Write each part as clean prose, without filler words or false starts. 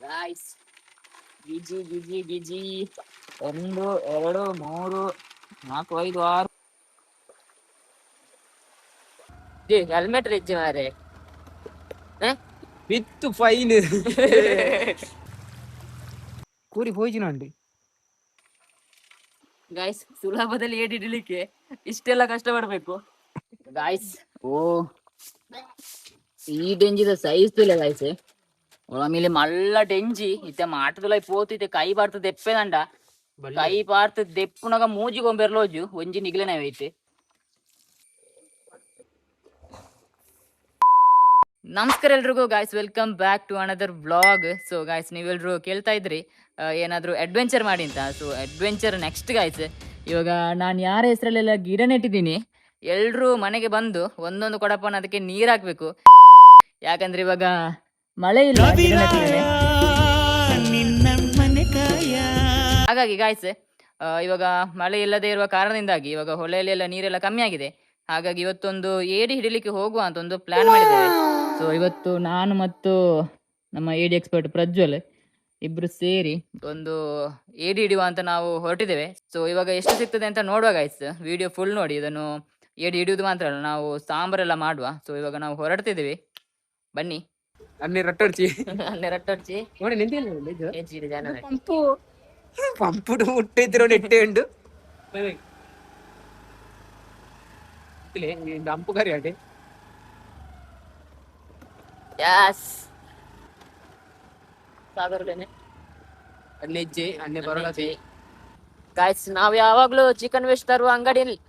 Guys ಗಿಜಿ ಗಿಜಿ ಗಿಜಿ 1 2 3 4 5 6 helmet ರಿಜ್ಜಿ ಮಾರೆ with fine ಕೂರಿ ಹೋಯ್ಜಿನಂಡಿ guys ಸುಲಭದಲ್ಲಿ ಏಡಿಡ್ಲಿಕ್ಕೆ ಇಷ್ಟೆಲ್ಲ ಕಷ್ಟ ಪಡ್ಬೇಕು ಗಾಯ್ಸ್. ಓ ಈ ಡೆಂಜಿದ ಸೈಜ್ ತುಲೆ ಗಾಯ್ಸ್ ಒಳಮೇಲೆ ಮಲ್ಲ ಡೆಂಜಿ ಇತ್ತೆ ಮಾಟದುಲೈ ಪೋತಿತ್ತೆ ಕೈ ಬಾರ್ತು ದೆಪ್ಪೆದಂಡ ಕೈ ಬಾರ್ತು ದೆಪ್ಪುನಗ ಮೂಜಿಗೊಂಬೆರ್ಲೋಜು ಒಂಜಿ ನಿಗ್ಲೆನವೈತೆ. ನಮಸ್ಕಾರ ಎಲ್ರಿಗೂ guys, welcome back to another vlog. So guys ನೀವೆಲ್ರು ಕೇಳ್ತಾ ಇದ್ರಿ ಏನಾದ್ರು ಅಡ್ವೆಂಚರ್ ಮಾಡಿ ಅಂತ. So adventure next guys. ಇವಾಗ ನಾನು ಯಾರ ಹೆಸರಲ್ಲೆಲ್ಲ ಗಿಡ ನೆಟ್ಟಿದ್ದೀನಿ ಎಲ್ರು ಮನೆಗೆ ಬಂದು ಒಂದೊಂದು ಕೊಡಪನ ಅದಕ್ಕೆ ನೀರ್ ಹಾಕ್ಬೇಕು. ಯಾಕಂದ್ರೆ ಇವಾಗ ಮಳೆ ಇಲ್ಲ, ಹಾಗಾಗಿ ಗಾಯ್ಸ್ ಇವಾಗ ಮಳೆ ಇಲ್ಲದೆ ಇರುವ ಕಾರಣದಿಂದಾಗಿ ಇವಾಗ ಹೊಳೆಯಲ್ಲೆಲ್ಲ ನೀರೆಲ್ಲ ಕಮ್ಮಿ ಆಗಿದೆ. ಹಾಗಾಗಿ ಇವತ್ತೊಂದು ಏಡಿ ಹಿಡಿಲಿಕ್ಕೆ ಹೋಗುವ ಅಂತ ಒಂದು ಪ್ಲಾನ್ ಮಾಡಿದ್ದೇವೆ. ಸೊ ಇವತ್ತು ನಾನು ಮತ್ತು ನಮ್ಮ ಏಡಿ ಎಕ್ಸ್ಪರ್ಟ್ ಪ್ರಜ್ವಲ್ ಇಬ್ರು ಸೇರಿ ಒಂದು ಏಡಿ ಹಿಡಿಯುವ ಅಂತ ನಾವು ಹೊರಟಿದ್ದೇವೆ. ಸೊ ಇವಾಗ ಎಷ್ಟು ಸಿಗ್ತದೆ ಅಂತ ನೋಡುವ ಗಾಯ್ಸ್, ವಿಡಿಯೋ ಫುಲ್ ನೋಡಿ. ಇದನ್ನು ಏಡಿ ಹಿಡಿಯುವುದು ಮಾತ್ರ ಅಲ್ಲ, ನಾವು ಸಾಂಬಾರೆಲ್ಲ ಮಾಡುವ. ಸೊ ಇವಾಗ ನಾವು ಹೊರಡ್ತಿದ್ದೀವಿ, ಬನ್ನಿ. ಅನ್ನೆ ರಟ್ಟೊಡ್ಚಿ ನೋಡಿ ಪಂಪು ಪಂಪುಡು ಮುಟ್ಟಿದ್ರು ನೆಟ್ಟೆ ಉಂಡು ಅಂಪು ಕರಿ ಅಡ್ಡೆ ಅನ್ನೆಜ್ಜೆ ಅನ್ನೆ ಬರೋಣ ಗಾಯ್ಸ್. ನಾವು ಯಾವಾಗ್ಲೂ ಚಿಕನ್ ವೇಸ್ಟ್ ತರುವ ಅಂಗಡಿಯಲ್ಲಿ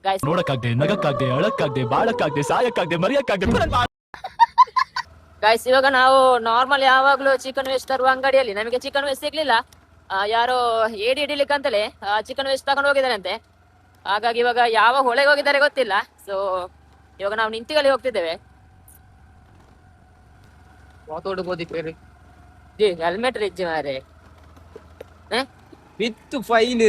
ಗಾಯ್ಸ್ ನೋಡಕ್ಕಾಗ್ದೆ, ನಗಕ್ಕಾಗ್ದೆ, ಅಳಕ್ಕಾಗ್ದೆ, ಬಾಳಕ್ಕಾಗ್ದೆ, ಸಾಯಕ್ಕಾಗ್ದೆ, ಮರಿಯಕ್ಕಾಗ್ದೆ. ಗಾಯ್ಸ್ ಇವಾಗ ನಾವು ನಾರ್ಮಲ್ ಯಾವಾಗ್ಲೂ ಚಿಕನ್ ವೇಸ್ಟ್ ತರುವ ಅಂಗಡಿಯಲ್ಲಿ ನಮಗೆ ಚಿಕನ್ ವೇಸ್ಟ್ ಸಿಗ್ಲಿಲ್ಲ. ಯಾರೋ ಏಡಿ ಹಿಡಿಲಿಕ್ಕೆ ಅಂತಲೇ ಚಿಕನ್ ವೇಸ್ಟ್ ತಗೊಂಡು ಹೋಗಿದ್ದಾರೆ ಅಂತೆ. ಹಾಗಾಗಿ ಇವಾಗ ಯಾವ ಹೊಳೆಗೆ ಹೋಗಿದ್ದಾರೆ ಗೊತ್ತಿಲ್ಲ. ಸೊ ಇವಾಗ ನಾವು ನಿಂತಿಗಲ್ಲಿ ಹೋಗ್ತಿದ್ದೇವೆ. ಹೆಲ್ಮೆಟ್ ರಿಜ್ಜಿ ಮಾರೆ ವಿತ್ ಫೈನ್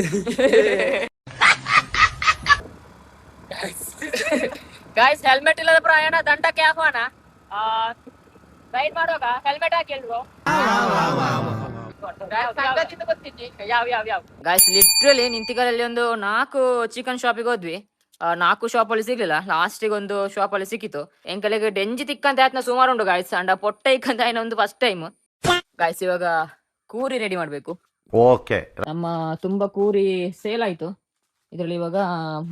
ಗಾಯ್ಸ್ ಹೆಲ್ಮೆಟ್ ಇಲ್ಲದ ಪ್ರಯಾಣ ದಂಡಕ್ಕೆ ಹಾಕೋಣ. ರೈಡ್ ಮಾಡುವಾಗ ಹೆಲ್ಮೆಟ್ ಹಾಕಿ ಎಲ್ರು. ಗಾಯ್ಸ್ ಲಿಟ್ರಲಿ ನಿಂತಿಗಲ್ಲಿ ಒಂದು 4 ಚಿಕನ್ ಶಾಪಿಗೆ ಹೋದ್ವಿ. 4 ಶಾಪ್ ಅಲ್ಲಿ ಸಿಗ್ಲಿಲ್ಲ. ಲಾಸ್ಟಿಗೆ ಒಂದು ಶಾಪ್ ಅಲ್ಲಿ ಸಿಕ್ಕಿತು. ಎಂಕಲೆಗೆ ಡೆಂಜಿ ತಿಕ್ಕಂತ ಆಯ್ತು ಸುಮಾರು ಉಂಟು ಗಾಯ್ಸ್. ಅಂಡ ಪೊಟ್ಟ ಇಕ್ಕಂತ ಆಯ್ನ ಒಂದು ಫಸ್ಟ್ ಟೈಮ್ ಗಾಯ್ಸ್. ಇವಾಗ ಕೂರಿ ರೆಡಿ ಮಾಡ್ಬೇಕು. ಓಕೆ, ನಮ್ಮ ತುಂಬಾ ಕೂರಿ ಸೇಲ್ ಆಯ್ತು. ಇದ್ರಲ್ಲಿ ಇವಾಗ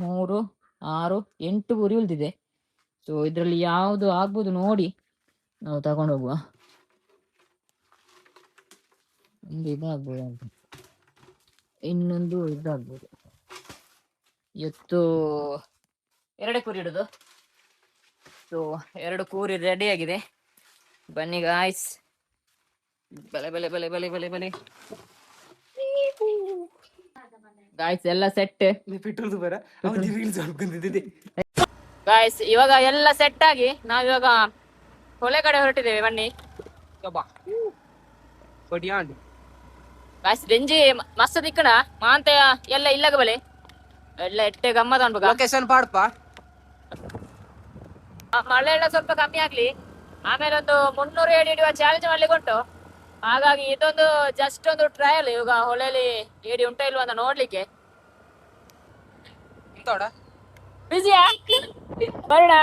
3 6 8 ಕೂರಿ ಉಳಿದಿದೆ. ಸೊ ಇದ್ರಲ್ಲಿ ಯಾವ್ದು ಆಗ್ಬೋದು ನೋಡಿ ನಾವು ತಗೊಂಡು ಹೋಗುವ. ಒಂದು ಇದಾಗ್ಬೋದು ಅಂತ, ಇನ್ನೊಂದು ಇದಾಗ್ಬೋದು. ಇವತ್ತು 2 ಕೂರಿ ಇಡುದು. ಸೊ 2 ಕೂರಿ ರೆಡಿ ಆಗಿದೆ. ಬನ್ನಿ ಗಾಯ್ಸ್. ಬಲೆ ಬಲೆ ಬಲೆ ಬಲೆ ಬಲೆ ಬಲೆ ಗಾಯ್ಸ್ ಎಲ್ಲ ಸೆಟ್. ಗಾಯ್ಸ್ ಇವಾಗ ಎಲ್ಲ ಸೆಟ್ ಆಗಿ ನಾವಿವಾಗ ಹೊಳೆ ಕಡೆ ಹೊರಟಿದ್ದೇವೆ. ಬನ್ನಿ ಗಾಯ್ಸ್. ಡೆಂಜಿ ಮಸ್ತ್ ದಿಕ್ಕಣ ಮಾಂತ ಎಲ್ಲ ಇಲ್ಲಗ ಬಲೆ ಎಲ್ಲ ಎಟ್ಟೆ ಗಮ್ಮತ್ ಅನ್ಬೇಕು. ಲೊಕೇಶನ್ ಪಾಡ್ಪ ಮಳೆ ಎಲ್ಲ ಸ್ವಲ್ಪ ಕಮ್ಮಿ ಆಗ್ಲಿ, ಆಮೇಲೆ ಒಂದು 300 ಏಡಿ ಹಿಡಿಯುವ ಚಾಲೆಂಜ್ ಮಾಡ್ಲಿಕ್ಕೆ ಉಂಟು. ಹಾಗಾಗಿ ಇದೊಂದು ಜಸ್ಟ್ ಒಂದು ಟ್ರಯಲ್. ಇವಾಗ ಹೊಳೆಯಲ್ಲಿ ಏಡಿ ಉಂಟ ಇಲ್ವಾ ಅಂತ ನೋಡ್ಲಿಕ್ಕೆ. ಬಿಸಿಯಾ ಬರೋಣ.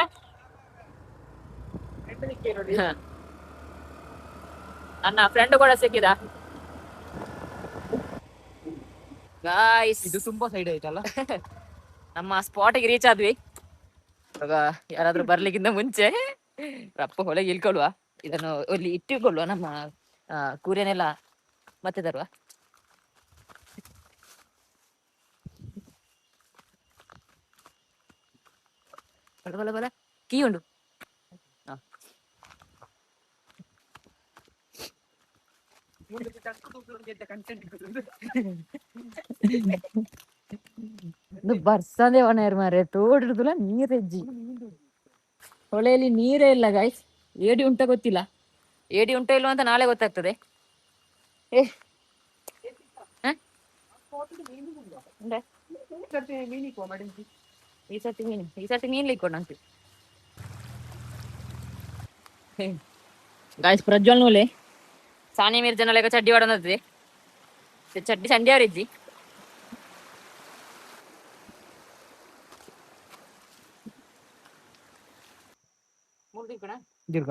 ನನ್ನ ಫ್ರೆಂಡ್ ಕೂಡ ಸಿಕ್ಕಿದ ಗಾಯ್ಸ್. ಇದು ತುಂಬಾ ಸೈಡ್ ಆಯ್ತಲ್ಲ. ನಮ್ಮ ಸ್ಪಾಟಿಗೆ ರೀಚ್ ಆದ್ವಿ. ಇವಾಗ ಯಾರಾದ್ರೂ ಬರ್ಲಿಕ್ಕಿಂತ ಮುಂಚೆ ರಪ್ಪ ಹೊಳೆಗೆ ಇಳ್ಕೊಳ್ವಾ, ಇದನ್ನು ಅಲ್ಲಿ ಇಟ್ಟುಕೊಳ್ಳುವ. ನಮ್ಮ ಕೂರಿಯನ್ನೆಲ್ಲ ಮತ್ತೆ ತರುವ. ಬಲ ಬಲ ಬಲ ಕೀ ಉಂಡು. ಬರ್ಸದೆ ಒಣೆರ್ ಮಾರೆ ತೋಡಿರುದಿಲ್ಲ ನೀರೆಜ್ಜಿ. ಹೊಳೆಯಲ್ಲಿ ನೀರೇ ಇಲ್ಲ ಗಾಯ್ಸ್. ಏಡಿ ಉಂಟ ಗೊತ್ತಿಲ್ಲ, ಏಡಿ ಉಂಟ ಇಲ್ವ ಅಂತ ನಾಳೆ ಗೊತ್ತಾಗ್ತದೆ. ಈ ಸರ್ತಿ ಮೀನ್ ಲಿಕ್ಕೊಂಡಂತೆ ಗಾಯ್ಸ್. ಪ್ರಜ್ವಲ್ ನೂಲೆ ಸಾನಿ ಮಿರ್ಜನ ಲೆಕ್ಕ ಚಡ್ಡಿ ವಾಡನದ್ದೆ ಚಡ್ಡಿ ಸಂಡಿ ಅವರಿಜ್ಜಿ ದೀರ್ಘ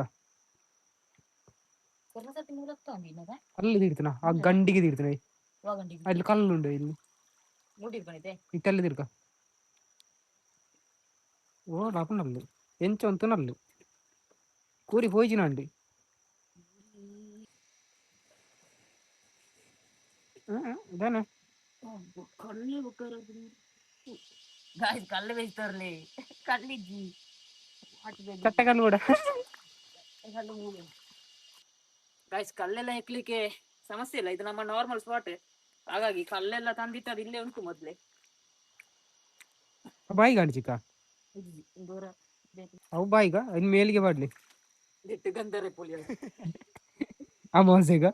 ಅಲ್ಲಿ ತಿರ್ತಾನ ಆ ಗಂಡಿಗೆ ತಿರ್ತಾನೆ ಅಲ್ಲಿ ಕಲ್ಲುಂಡು ಇಲ್ಲಿ ಇತ್ತಲ್ಲಿ ತಿರ್ಕ ಓ ನಾಪುನಲ್ಲು ಎಂಚ ಅಂತ ನಲ್ಲು ಕೂರಿ ಹೋಯ್ಜಿನ ಅಂಡಿ ಇದಾನೆ ಕಲ್ಲು ಬೇಯಿಸ್ತಾರಲಿ ಕಲ್ಲಿಜ್ಜಿ ಕಟ್ಟೆ ಕಲ್ಲು ಕೂಡ ಗಾಯ್ಸ್ ಕಲ್ಲೆಲ್ಲ ಹೆಕ್ಲಿಕ್ಕೆ ಸಮಸ್ಯೆ ಇಲ್ಲ, ಇದು ನಮ್ಮ ನಾರ್ಮಲ್ ಸ್ಪಾಟ್. ಹಾಗಾಗಿ ಕಲ್ಲೆಲ್ಲ ತಂದಿಟ್ಟದು ಇಲ್ಲೇ ಉಂಟು ಮೊದ್ಲೇ. ಬಾಯಿ ಕಾಣಿಸಿಕ ದೂರ ಅವು ಬಾಯಿಗ ಇನ್ ಮೇಲಿಗೆ ಬಾಡ್ಲಿ ಗಂಧರೆ ಪುಲಿ ಅಮಾವಾಸ್ಯೆಗ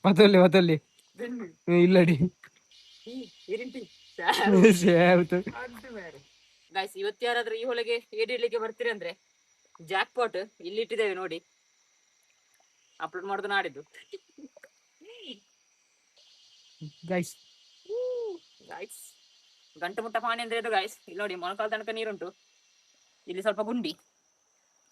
ಮತ್ತಲ್ಲಿ ಇಲ್ಲಡಿ ಗಾಯ್ಸ್ ಇವತ್ತು ಯಾರಾದ್ರೂ ಈ ಹೊಳೆಗೆ ಏಡಿಡ್ಲಿಕ್ಕೆ ಬರ್ತೀರಿ ಅಂದ್ರೆ ಜಾಕ್ ಪಾಟ್ ಇಲ್ಲಿ ಇಟ್ಟಿದ್ದೇವೆ ನೋಡಿ, ಅಪ್ಲೋಡ್ ಮಾಡೋದು ನಾಡಿದ್ದು. ಗೈಸ್ ಗಾಯ್ಸ್ ಗಂಟು ಮುಟ್ಟ ಪಾಣಿ ಅಂದ್ರೆ ಇದು ಗಾಯ್ಸ್. ಇಲ್ಲಿ ನೋಡಿ ಮೊಣಕಾಲ ತನಕ ನೀರುಂಟು, ಇಲ್ಲಿ ಸ್ವಲ್ಪ ಗುಂಡಿ.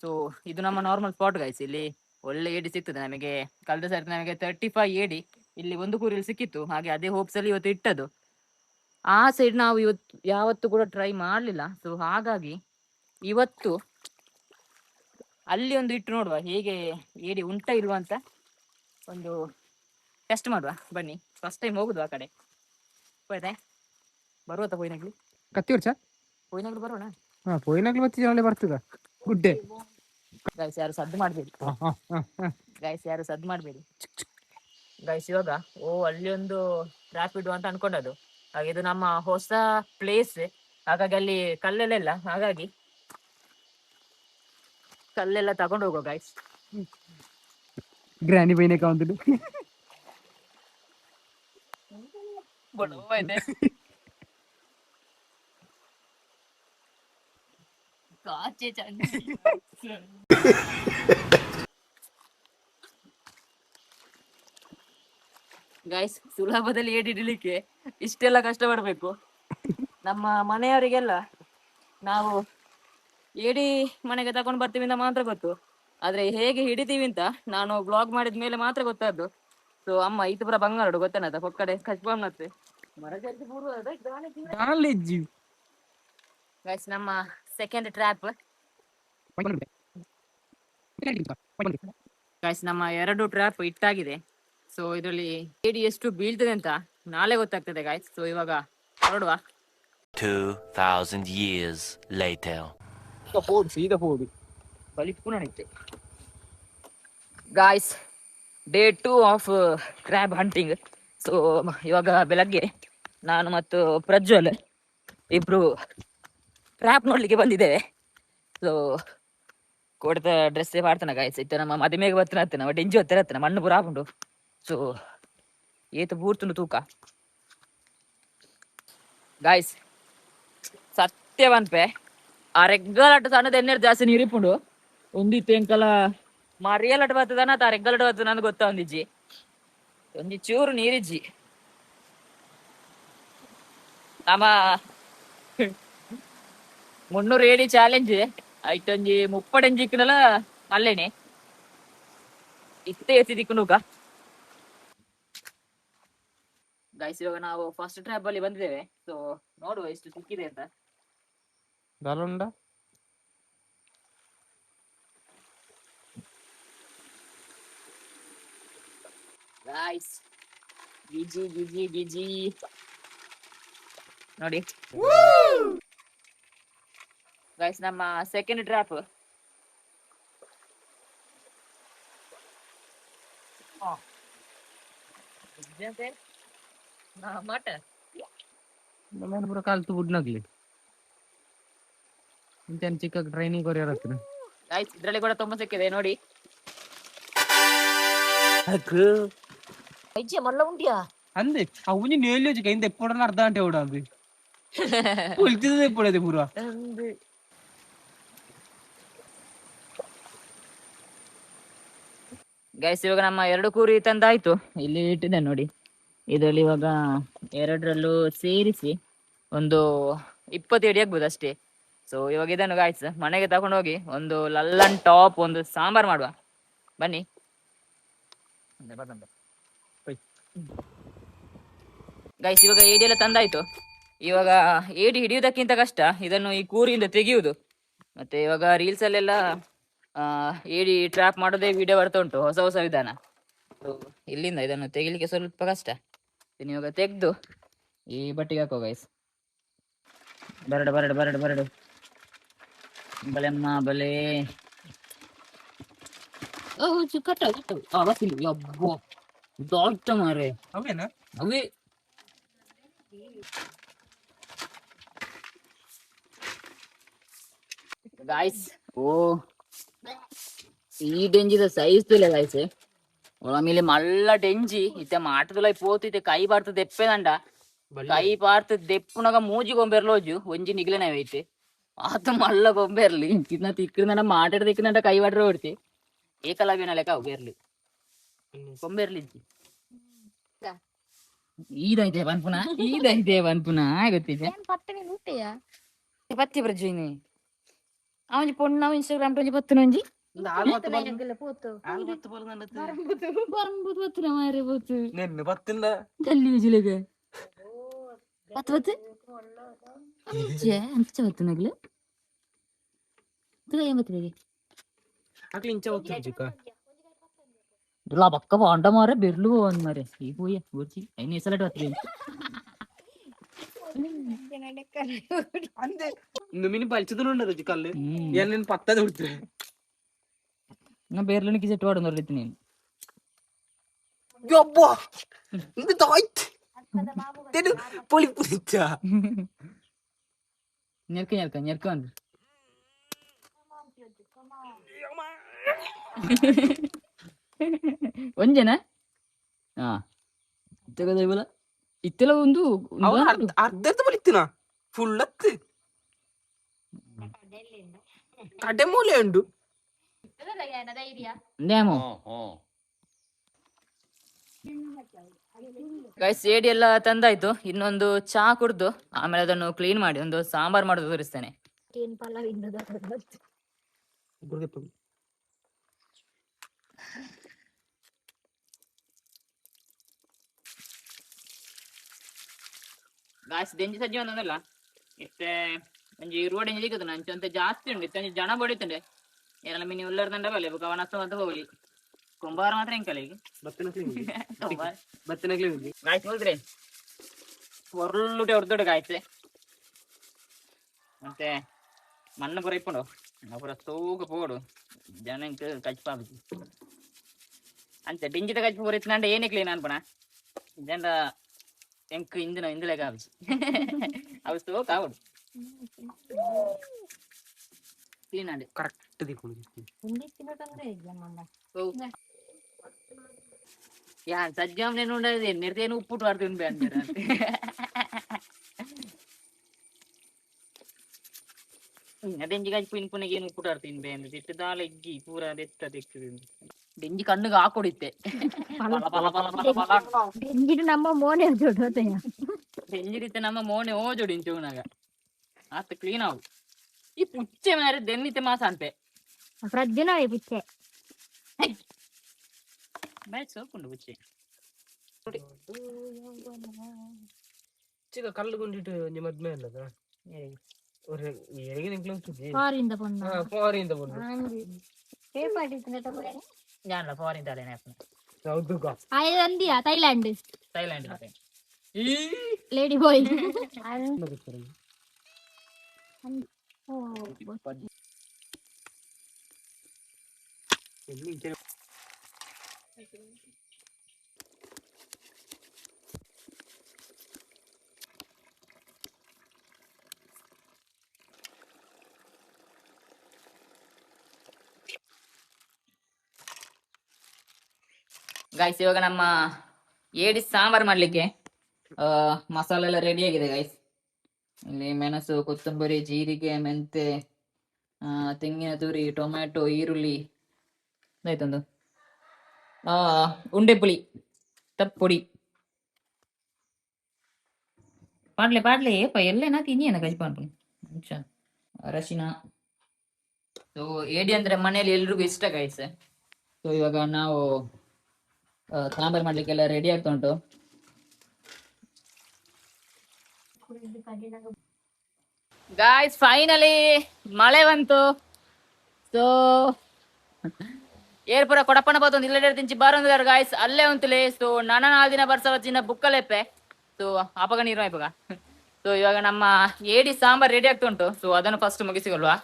ಸೊ ಇದು ನಮ್ಮ ನಾರ್ಮಲ್ ಸ್ಪಾಟ್ ಗಾಯ್ಸ್. ಇಲ್ಲಿ ಒಳ್ಳೆ ಏಡಿ ಸಿಗ್ತದೆ ನಮಗೆ. ಕಳೆದ ಸರ್ತಿ ನಮಗೆ 35 ಏಡಿ ಇಲ್ಲಿ ಒಂದು ಕೂರಿಯಲ್ಲಿ ಸಿಕ್ಕಿತ್ತು. ಹಾಗೆ ಅದೇ ಹೋಪ್ಸ್ ಅಲ್ಲಿ ಇವತ್ತು ಇಟ್ಟದು. ಆ ಸೈಡ್ ನಾವು ಇವತ್ತು ಯಾವತ್ತು ಕೂಡ ಟ್ರೈ ಮಾಡಲಿಲ್ಲ. ಸೊ ಹಾಗಾಗಿ ಇವತ್ತು ಅಲ್ಲಿ ಒಂದು ಇಟ್ಟು ನೋಡುವ ಹೇಗೆ ಏಡಿ ಉಂಟ ಇಲ್ವಾ ಅಂತ ಒಂದು ಟೆಸ್ಟ್ ಮಾಡುವ. ಬನ್ನಿ, ಫಸ್ಟ್ ಟೈಮ್ ಹೋಗುದು ಆ ಕಡೆ. ಹೋಯ್ತಾ ಬರುವ ಪೋಯ್ನಗ್ಲಿ ಕತ್ತಿ ವರ್ಷ ಪೋಯ್ನಗ್ಲಿ ಬರೋಣ. ಪೋಯ್ನಗ್ಲಿ ಮತ್ತೆ ಬರ್ತದ ಗುಡ್ಡೆ. ಗೈಸ್ ಯಾರು ಸದ್ದು ಮಾಡಬೇಡಿ, ಗೈಸ್ ಯಾರು ಸದ್ದು ಮಾಡಬೇಡಿ ಗೈಸ್. ಇವಾಗ ಅಲ್ಲಿ ಒಂದು ಟ್ರ್ಯಾಪ್ ಇಡುವ ಅಂತ ಅನ್ಕೊಂಡದ್ದು. ಹಾಗೆ ಇದು ನಮ್ಮ ಹೊಸ ಪ್ಲೇಸ್, ಹಾಗಾಗಿ ಅಲ್ಲಿ ಕಲ್ಲೆಲ್ಲ, ಹಾಗಾಗಿ ಕಲ್ಲೆಲ್ಲ ತಗೊಂಡು ಹೋಗೋ ಗೈಸ್. ಗ್ರಾನಿ ಬೈನೆ ಕಾವಂತಿದ್ದು ಕಾಚೆ ಚಂದ ಗೈಸ್. ಸುಲಭದಲ್ಲಿ ಏಡಿಡ್ಲಿಕ್ಕೆ ಇಷ್ಟೆಲ್ಲ ಕಷ್ಟಪಡ್ಬೇಕು. ನಮ್ಮ ಮನೆಯವರಿಗೆಲ್ಲ ನಾವು ಏಡಿ ಮನೆಗೆ ತಗೊಂಡು ಬರ್ತೀವಿ ಅಂತ ಮಾತ್ರ ಗೊತ್ತು, ಆದ್ರೆ ಹೇಗೆ ಹಿಡಿತೀವಿ ಅಂತ ನಾನು ಬ್ಲಾಗ್ ಮಾಡಿದ ಮೇಲೆ ಮಾತ್ರ ಗೊತ್ತಾದ್ದು. ಸೊ ಅಮ್ಮ ಇದು ಪುರ ಬಂಗಾರಡು ಗೊತ್ತೇನದ ಪೊಕ್ಕಡೆ ಕಚ್ಬಾಮ್ನತ್ತೆ ಗೈಸ್. ನಮ್ಮ ಸೆಕೆಂಡ್ ಟ್ರ್ಯಾಪ್ ಗೈಸ್. ನಮ್ಮ 2 ಟ್ರ್ಯಾಪ್ ಇಟ್ಟಾಗಿದೆ. ಸೊ ಇದರಲ್ಲಿ ಏಡಿ ಎಷ್ಟು ಬೀಳ್ತದೆ ಅಂತ ನಾಳೆ ಗೊತ್ತಾಗ್ತದೆ ಗೈಸ್. ಸೊ ಇವಾಗ ಹೊರಡುವ. 2000 years later. ಸೀದಾ ಹೋಗಿ ಬಲಿ ಪುನಃ guys. Day 2 of crab hunting. So ಇವಾಗ ಬೆಳಗ್ಗೆ ನಾನು ಮತ್ತು ಪ್ರಜ್ವಲ್ ಇಬ್ರು ಟ್ರ್ಯಾಪ್ ನೋಡ್ಲಿಕ್ಕೆ ಬಂದಿದ್ದೇವೆ. ಸೊ ಕೊಡ್ತ ಡ್ರೆಸ್ ಮಾಡ್ತಾನೆ ಗಾಯ್ಸ್. ಇತ್ತು ನಮ್ಮ ಮದುವೆಗೆ ಬರ್ತಾನೆ ಹತ್ತನ ಬಟ್ ಇಂಜಿ ಹೊತ್ತರ ಹತ್ತನ ಮಣ್ಣು ಪುರ ಹಾಕೊಂಡು. ಸೊ ಏತು ಬೂರ್ತುಂಡು ತೂಕ ಗಾಯ್ಸ್. ಸತ್ಯವಂತೆ ಆ ರೆಗ್ಗಲಾಟ ಸಣ್ಣದ ಎಣ್ಣೆ ಜಾಸ್ತಿ ನೀರಿಪ್ಪುಂಡು ಒಂದಿತ್ತು ಎಂಕಲ ಮರಿಯಲಾಟ ಬರ್ತದನ ಆ ರೆಗ್ಗಲಾಟ ಬರ್ತದ ನನಗೆ ಗೊತ್ತಾ. ಒಂದಿಜ್ಜಿ ಒಂದಿ ಚೂರು ನೀರಿಜ್ಜಿ ನಮ್ಮ 300 ಏಡಿ ಚಾಲೆಂಜ್ ಐಟೊಂಜಿ 30 ಎಂಜಿಕ್ಕನಲ್ಲ ಅಲ್ಲೇನೆ ಇತ್ತೆ ಎತ್ತಿ ದಿಕ್ಕುನುಗ ಗೈಸ್. ಇವಾಗ ನಾವು ಫಸ್ಟ್ ಟ್ರ್ಯಾಪ್ ಅಲ್ಲಿ ಬಂದಿದ್ದೇವೆ. ಸೊ ನೋಡುವ ಎಷ್ಟು ಸಿಕ್ಕಿದೆ ಅಂತ. ಗೈಸ್ ಗಿಜಿ ಗಿಜಿ ಗಿಜಿ ನೋಡಿ ಗೈಸ್. ನಮ್ಮ ಸೆಕೆಂಡ್ ಟ್ರ್ಯಾಪ್ ಮಟ ಪೂರ ಕಾಲ್ತು ಬುಡ್ನಾಗ್ಲಿ ಇಂತ ಚಿಕ್ಕ ಟ್ರೈನಿಂಗ್ ಕೊರಿಯರ್ ಹತ್ರ ಗೈಸ್. ಇದ್ರಲ್ಲಿ ಕೂಡ ತುಂಬಾ ಸಿಕ್ಕಿದೆ ನೋಡಿ. ಮಲ್ಲ ಉಂಟಿಯಾ ಅಂದೆ ಅವನಿ ನೇಲಿ ಕೈಂದ ಎಪ್ಪಡನ ಅರ್ಧ ಗಂಟೆ ಓಡ ಅದು ಉಳಿತಿದೆ ಎಪ್ಪಡದೆ ಪೂರ ಗೈಸ್ ಇವಾಗ ನಮ್ಮ 2 ಕೂರಿ ತಂದಾಯ್ತು, ಇಲ್ಲಿ ಇಟ್ಟಿದೆ ನೋಡಿ. ಇದರಲ್ಲಿ ಇವಾಗ ಎರಡರಲ್ಲೂ ಸೇರಿಸಿ ಒಂದು 20 ಅಡಿ ಆಗ್ಬೋದು ಅಷ್ಟೇ. ಸೊ ಇವಾಗ ಇದನ್ನು ಗಾಯ್ಸ್ ಮನೆಗೆ ತಗೊಂಡು ಹೋಗಿ ಒಂದು ಲಲ್ಲನ್ ಟಾಪ್ ಒಂದು ಸಾಂಬಾರ್ ಮಾಡುವ ಬನ್ನಿ. ಗೈಸ್ ಇವಾಗ ಏಡಿ ಎಲ್ಲ ತಂದಾಯ್ತು. ಇವಾಗ ಏಡಿ ಹಿಡಿಯುವುದಕ್ಕಿಂತ ಕಷ್ಟ ಇದನ್ನು ಈ ಕೂರಿಯಿಂದ ತೆಗೆಯುವುದು. ಮತ್ತೆ ಇವಾಗ ರೀಲ್ಸ್ ಅಲ್ಲೆಲ್ಲ ಏಡಿ ಟ್ರ್ಯಾಪ್ ಮಾಡೋದೇ ವಿಡಿಯೋ ಬರ್ತಾ ಉಂಟು, ಹೊಸ ಹೊಸ ವಿಧಾನ. ಸೊ ಇಲ್ಲಿಂದ ಇದನ್ನು ತೆಗಿಲಿಕ್ಕೆ ಸ್ವಲ್ಪ ಕಷ್ಟ. ಇದನ್ನ ಇವಾಗ ತೆಗೆದು ಈ ಬಟ್ಟಿಗೆ ಹಾಕೋ ಗೈಸ್. ಬರಡು ಬರಡು ಬರಡು ಬರಡು ಬಲೆಮ್ಮ ಬಲೆ. ದೊಡ್ಡ ಮಾರೆ ಅವೇನಾ ಅವೇ. ಗಾಯ್ಸ್ ಓ ఈ డెంజిద సైజ్ తులే గాయ్స్ ఒళమిలి మల్ల డెంజి ఇతే మాటదులై పోతు కై పార్త తెప్పేదంట. కై పార్త తెప్పునగ మూజి కొంబెర్లోజు ಒಂಜಿ ನಿಗ್ಲೆನವೈತೆ ಆತ ಮಲ್ಲ ಗೊಂಬೆರ್ಲಿ ಕಿನ್ನ ತಿಕ್ಕಿದಂಡ ಮಾತಾಡ ತಿಕ್ಕಿದಂಡ ಕೈ ಬಾಡ್ರೆ ಹೊಡ್ತಿ ಏಕಲವ್ಯನ ಲೆಕ್ಕ ಬೇರ್ಲಿ ಕೊಂಬೆರ್ಲಿ ಈದೈತೆ ಬನ್ಪುನ ಈದೈತೆ ಬನ್ಪುನ ಗೊತ್ತಿದೆ ಪತ್ತಿ ಬರ್ಜೀನಿ ಅವನ್ ಪೊಣ್ಣ ಇನ್ಸ್ಟಾಗ್ರಾಮ್ ಟೊಂಜಿ ಪತ್ತುನ ಒಂಜಿ ಗಲ್ಲಿ ಜಿಲೆಗೆ ಪತ್ತು ಪತ್ತು ಅಂಚ ಪತ್ತು ನಗ್ಲು ಇಲ್ಲ ಪಕ್ಕ ಬಾಂಡ ಮಾರ ಬೆರ್ಲು ಒಂದ್ ಮಾರೆ ಈ ಪೂಯ ಗೋಚಿ ಐನ್ ಹೆಸಲಟ್ ಹತ್ರಿ മിനി വലിച്ചതുണ്ടോ കല്ല് ഞാൻ പത്തത് കൊടുത്തു ഞാൻ ബേർലിനിക്ക് ചെട്ട് പാടുന്നു ഞാൻ ഞെരുക്ക ഞെരുക്ക ഞെരുക്ക വന്നു ಒಂಜನ ಹಾ ತೆಗದ ಇತ್ತೆಲ್ಲ ಒಂದು ಅರ್ಧದ ಬಲಿತ್ತಿನ ಫುಲ್ಲತ್ತು ಕಡೆ ಮೂಲೆ ಉಂಡು ಗೈಸ್ ಏಡಿ ಎಲ್ಲ ತಂದಾಯ್ತು. ಇನ್ನೊಂದು ಚಾ ಕುಡ್ದು ಆಮೇಲೆ ಅದನ್ನು ಕ್ಲೀನ್ ಮಾಡಿ ಒಂದು ಸಾಂಬಾರ್ ಮಾಡೋದು ತೋರಿಸ್ತೇನೆ. ಗಾಯ್ಸ್ ದೆಂಜಿ ಸಜ್ಜಿ ಒಂದೊಂದಲ್ಲ ಇತ್ತೆ ಒಂಜಿ ರೋಡ್ ಎಂಜಿಕ್ಕದು ನಂಚು ಅಂತ ಜಾಸ್ತಿ ಉಂಡು ಇತ್ತೆ ಜನ ಬಡಿತಂಡೆ ಏನೆಲ್ಲ ಮಿನಿ ಉಲ್ಲರ್ ದಂಡ ಬಲೆ ಅವನ ಹತ್ತ ಅಂತ ಹೋಗ್ಲಿ ಕುಂಬಾರ ಮಾತ್ರ ಹೆಂಕಲ್ಲ ಈಗ ಗಾಯ್ಸ್ ಹೋದ್ರೆ ಒರ್ಲುಟೆ ಹೊರ್ದೊಡೆ ಗಾಯ್ಸೆ ಮತ್ತೆ ಮಣ್ಣು ಪೂರ ಇಪ್ಪುಂಡು ಪೂರ ತೂಕ ಪೋಡು ಜನ ಕಚ್ಪ ಅಂತೆ ಡಿಂಜಿದ ಕಚ್ಚಿ ಪೂರ ಇತ್ತು ನಂಡೆ ಏನೇ ಕ್ಲೀನ್ ಅನ್ಪಣ ಜನ ಎಂಕ್ ಇಂದಿನ ಇಂದಲೇ ಕಾವಿಸಿ ಅವು ತೋ ಕಾವಡು ಕ್ಲೀನ್ ಆಡಿ ಕರೆಕ್ಟ್ ದಿಕ್ಕು ಯಾ ಸಜ್ಜಾಮ್ నేను ఉండేది నిర్దేను ఉప్పుటు వాడుతుంది బ్యాండ్ ಡೆಂಜಿ ಗಾಜಿ ಪಿನ್ ಪುನಗೆ ಏನು ಉಪ್ಪುಟ ಆಡ್ತೀನಿ ಬೇ ಅಂದ್ರೆ ಇಟ್ಟು ದಾಲ ಇಜ್ಜಿ ಪೂರ ದೆತ್ತ ತೆಕ್ಕಿದೆ ಡೆಂಜಿ ಕಣ್ಣಿಗೆ ಹಾಕೊಡಿತ್ತೆ ಡೆಂಜಿಡು ನಮ್ಮ ಮೋನೆ ಜೋಡೋದಯ್ಯ ಡೆಂಜಿರಿತ್ತೆ ನಮ್ಮ ಮೋನೆ ಓ ಜೋಡಿಂಚು ಉನಾಗ ಆತ ಕ್ಲೀನ್ ಆವು ಈ ಪುಚ್ಚೆ ಮಾರೆ ದೆನ್ನಿತ್ತೆ ಮಾಸ ಅಂತೆ ಪ್ರಜ್ಜನ ಪುಚ್ಚೆ ಬ್ಯಾಚ್ ಸೋಪುಂಡು ಪುಚ್ಚೆ ಚಿಕ್ಕ ಕಲ್ಲು ಕೊಂಡಿಟ್ಟು ನಿಮ್ಮ ಮದ್ಮೆ ಅಲ್ಲದ ಫಾರಿಂದ ಬಂದ ಫಾರಿಂದ ಬಂದು ഞാനല്ല ഫോറിൻ തലേനെ ಆಯ್ದು ಅಂದಿಯಾ Thailand Thailand lady boy guys ಇವಾಗ ನಮ್ಮ ಏಡಿ ಸಾಂಬಾರ್ ಮಾಡ್ಲಿಕ್ಕೆ ಮಸಾಲೆ ಎಲ್ಲ ರೆಡಿ ಆಗಿದೆ ಗೈಸ್. ಇಲ್ಲಿ ಮೆಣಸು, ಕೊತ್ತಂಬರಿ, ಜೀರಿಗೆ, ಮೆಂತೆ, ತೆಂಗಿನ ತುರಿ, ಟೊಮ್ಯಾಟೊ, ಈರುಳ್ಳಿ ಆಯ್ತೊಂದು ಉಂಡೆ ಪುಳಿ ತಪ್ಪುಡಿ ಪಾಡ್ಲೆ ಪಾಡ್ಲೆ ಏಪ ಎಲ್ಲೇನಾ ತಿನ್ನಿಯನ ಕಜಿ ಪಾಡ್ಲಿ ಅರಶಿನ. ಸೊ ಏಡಿ ಅಂದ್ರೆ ಮನೆಯಲ್ಲಿ ಎಲ್ರಿಗೂ ಇಷ್ಟ ಗೈಸ್. ಸೊ ಇವಾಗ ನಾವು ಸಾಂಬಾರ್ ಮಾಡ್ಲಿಕ್ಕೆಲ್ಲ ರೆಡಿ ಆಗ್ತಾ ಉಂಟು. ಗಾಯ್ಸ್ ಫೈನಲಿ ಮಳೆ ಬಂತು. ಸೊ ಏರ್ಪುರ ಕೊಡಪ್ಪನ పోతుంది ఇల్లడే దించి బారుంది గారు గాయస్ అల్లే ఉంతులే. సో ನನ್ನ ನಾಲ್ದಿನ ಬರ್ಸ వచ్చిನ ಬುಕ್ಕಲೆಪ್ಪೆ. ಸೊ ಆಪಗ ನೀರು ಆಯ್ಪಗ. ಸೊ ಇವಾಗ ನಮ್ಮ ಏಡಿ ಸಾಂಬಾರ್ ರೆಡಿ ಆಗ್ತಾ ಉಂಟು. ಸೊ ಅದನ್ನು ಫಸ್ಟ್ ಮುಗಿಸಿಕೊಳ್ವಾ.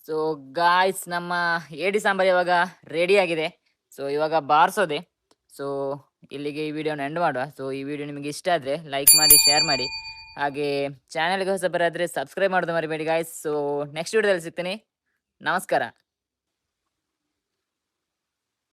ಸೊ ಗಾಯ್ಸ್ ನಮ್ಮ ಏಡಿ ಸಾಂಬಾರ್ ಇವಾಗ ರೆಡಿ ಆಗಿದೆ. ಸೊ ಇವಾಗ ಬಾರಿಸೋದೆ. ಸೊ ಇಲ್ಲಿಗೆ ಈ ವಿಡಿಯೋನ ಎಂಡ್ ಮಾಡುವ. ಸೊ ಈ ವಿಡಿಯೋ ನಿಮಗೆ ಇಷ್ಟ ಆದರೆ ಲೈಕ್ ಮಾಡಿ, ಶೇರ್ ಮಾಡಿ, ಹಾಗೆ ಚಾನಲ್ಗೆ ಹೊಸಬರಾದರೆ ಸಬ್ಸ್ಕ್ರೈಬ್ ಮಾಡೋದು ಮರಿಬೇಡಿ ಗಾಯ್ಸ್. ಸೊ ನೆಕ್ಸ್ಟ್ ವಿಡಿಯೋದಲ್ಲಿ ಸಿಗ್ತೀನಿ. ನಮಸ್ಕಾರ.